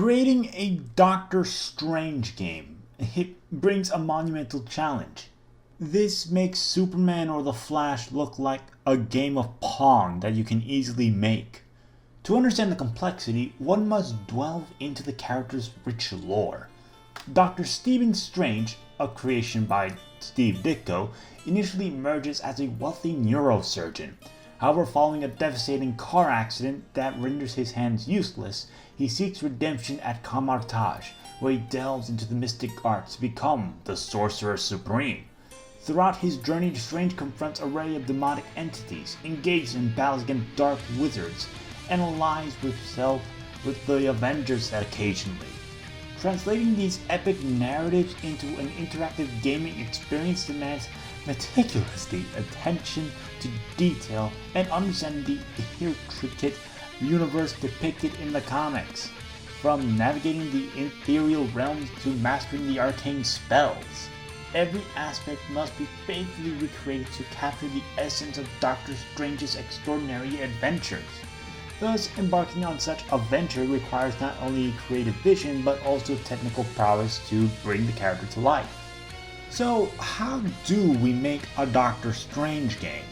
Creating a Doctor Strange game, it brings a monumental challenge. This makes Superman or the Flash look like a game of Pong that you can easily make. To understand the complexity, one must delve into the character's rich lore. Dr. Stephen Strange, a creation by Steve Ditko, initially emerges as a wealthy neurosurgeon. However, following a devastating car accident that renders his hands useless, he seeks redemption at Camartage, where he delves into the mystic arts to become the Sorcerer Supreme. Throughout his journey, Strange confronts an array of demonic entities, engages in battles against dark wizards, and allies with the Avengers occasionally. Translating these epic narratives into an interactive gaming experience demands meticulously attention to detail and understanding the intricate universe depicted in the comics, from navigating the ethereal realms to mastering the arcane spells. Every aspect must be faithfully recreated to capture the essence of Doctor Strange's extraordinary adventures. Thus, embarking on such a venture requires not only creative vision but also technical prowess to bring the character to life. So, how do we make a Doctor Strange game?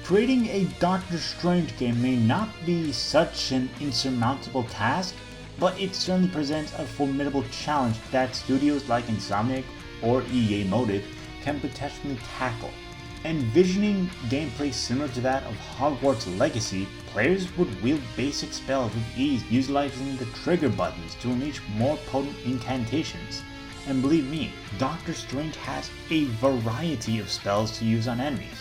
Creating a Doctor Strange game may not be such an insurmountable task, but it certainly presents a formidable challenge that studios like Insomniac or EA Motive can potentially tackle. Envisioning gameplay similar to that of Hogwarts Legacy, players would wield basic spells with ease, utilizing the trigger buttons to unleash more potent incantations. And believe me, Doctor Strange has a variety of spells to use on enemies.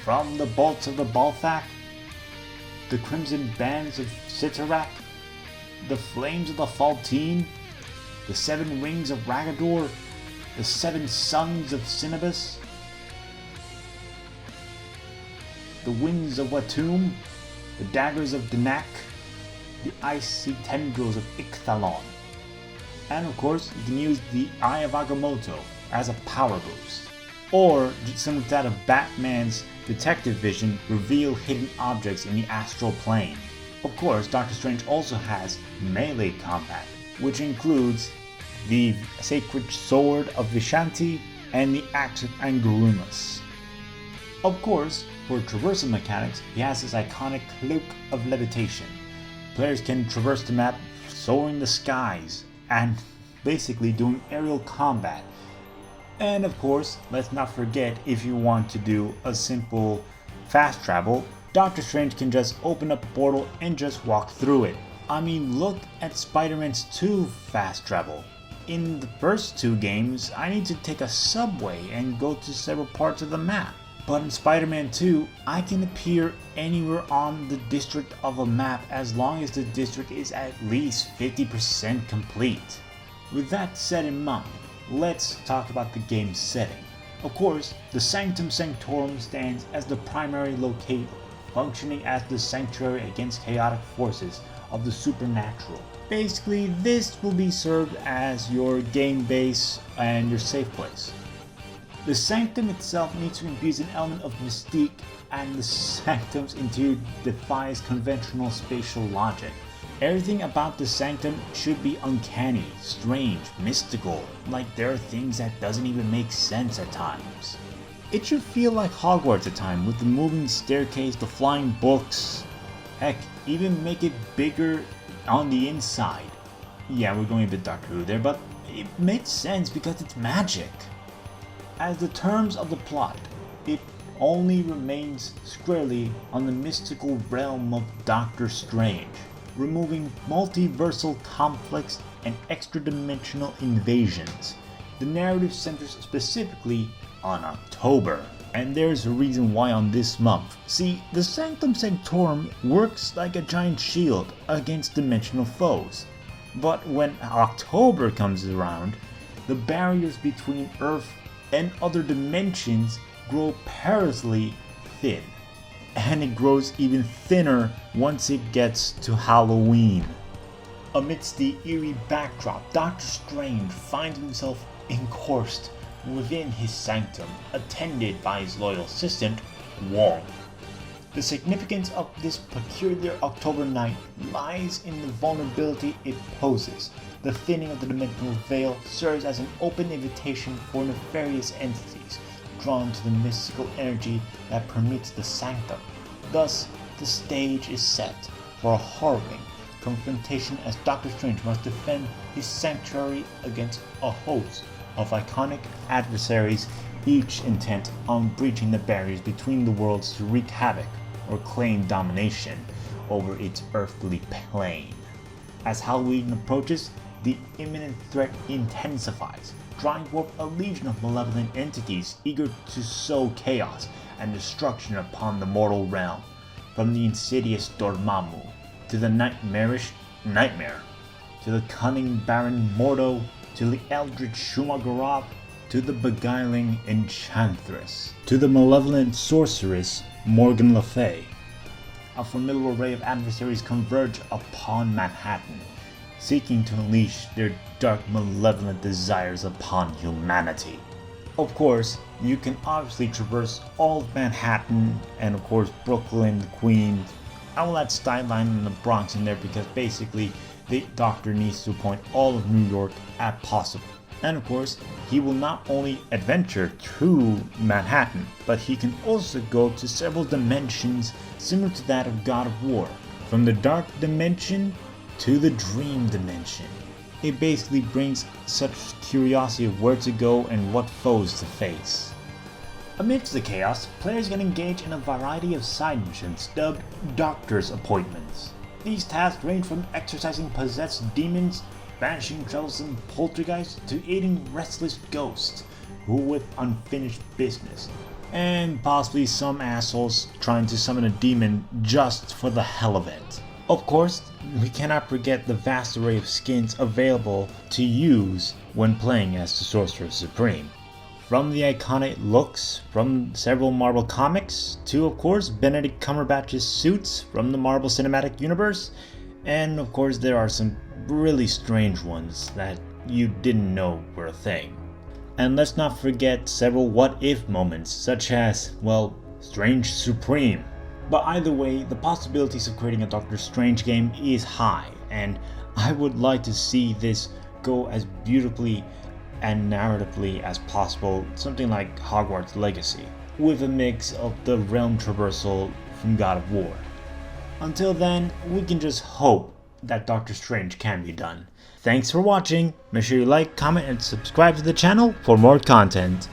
From the bolts of the Balthak, the crimson bands of Sitarak, the flames of the Faltine, the 7 wings of Ragador, the 7 sons of Cinnabus, the winds of Watum, the daggers of Danak, the icy tendrils of Ichthalon. And of course, you can use the Eye of Agamotto as a power boost. Or, similar to that of Batman's detective vision, reveal hidden objects in the astral plane. Of course, Doctor Strange also has melee combat, which includes the Sacred Sword of Vishanti and the Axe of Angurumus. Of course, for traversal mechanics, he has his iconic Cloak of Levitation. Players can traverse the map, soaring the skies, and basically doing aerial combat. And of course, let's not forget, if you want to do a simple fast travel, Doctor Strange can just open up a portal and just walk through it. I mean, look at Spider-Man's 2 fast travel. In the first 2 games, I need to take a subway and go to several parts of the map. But in Spider-Man 2, I can appear anywhere on the district of a map as long as the district is at least 50% complete. With that said in mind, let's talk about the game's setting. Of course, the Sanctum Sanctorum stands as the primary location, functioning as the sanctuary against chaotic forces of the supernatural. Basically, this will be served as your game base and your safe place. The sanctum itself needs to infuse an element of mystique, and the sanctum's interior defies conventional spatial logic. Everything about the sanctum should be uncanny, strange, mystical, like there are things that doesn't even make sense at times. It should feel like Hogwarts at times, with the moving staircase, the flying books. Heck, even make it bigger on the inside. Yeah, we're going a bit Doctor Who there, but it makes sense because it's magic. As the terms of the plot, it only remains squarely on the mystical realm of Doctor Strange, removing multiversal conflicts and extra-dimensional invasions. The narrative centers specifically on October, and there's a reason why on this month. See, the Sanctum Sanctorum works like a giant shield against dimensional foes, but when October comes around, the barriers between Earth and other dimensions grow perilously thin, and it grows even thinner once it gets to Halloween. Amidst the eerie backdrop, Doctor Strange finds himself encouraged within his sanctum, attended by his loyal assistant, Wong. The significance of this peculiar October night lies in the vulnerability it poses. The thinning of the dimensional veil serves as an open invitation for nefarious entities drawn to the mystical energy that permeates the sanctum. Thus, the stage is set for a harrowing confrontation as Doctor Strange must defend his sanctuary against a host of iconic adversaries, each intent on breaching the barriers between the worlds to wreak havoc or claim domination over its earthly plane. As Halloween approaches, the imminent threat intensifies, drawing forth a legion of malevolent entities eager to sow chaos and destruction upon the mortal realm. From the insidious Dormammu, to the nightmarish Nightmare, to the cunning Baron Mordo, to the eldritch Shumagorath, to the beguiling Enchantress, to the malevolent sorceress Morgan Le Fay. A formidable array of adversaries converge upon Manhattan, seeking to unleash their dark malevolent desires upon humanity. Of course, you can obviously traverse all of Manhattan and of course Brooklyn, Queens. I will add Skyline and the Bronx in there because basically the Doctor needs to point all of New York at possible. And of course, he will not only adventure through Manhattan, but he can also go to several dimensions similar to that of God of War, from the dark dimension to the dream dimension. It basically brings such curiosity of where to go and what foes to face. Amidst the chaos, players can engage in a variety of side missions dubbed Doctor's Appointments. These tasks range from exorcising possessed demons, banishing troublesome poltergeists, to aiding restless ghosts who with unfinished business, and possibly some assholes trying to summon a demon just for the hell of it. Of course, we cannot forget the vast array of skins available to use when playing as the Sorcerer Supreme. From the iconic looks from several Marvel comics, to of course Benedict Cumberbatch's suits from the Marvel Cinematic Universe, and of course there are some really strange ones that you didn't know were a thing. And let's not forget several what-if moments, such as, well, Strange Supreme. But either way, the possibilities of creating a Doctor Strange game is high, and I would like to see this go as beautifully and narratively as possible, something like Hogwarts Legacy, with a mix of the realm traversal from God of War. Until then, we can just hope that Doctor Strange can be done. Thanks for watching, make sure you like, comment, and subscribe to the channel for more content.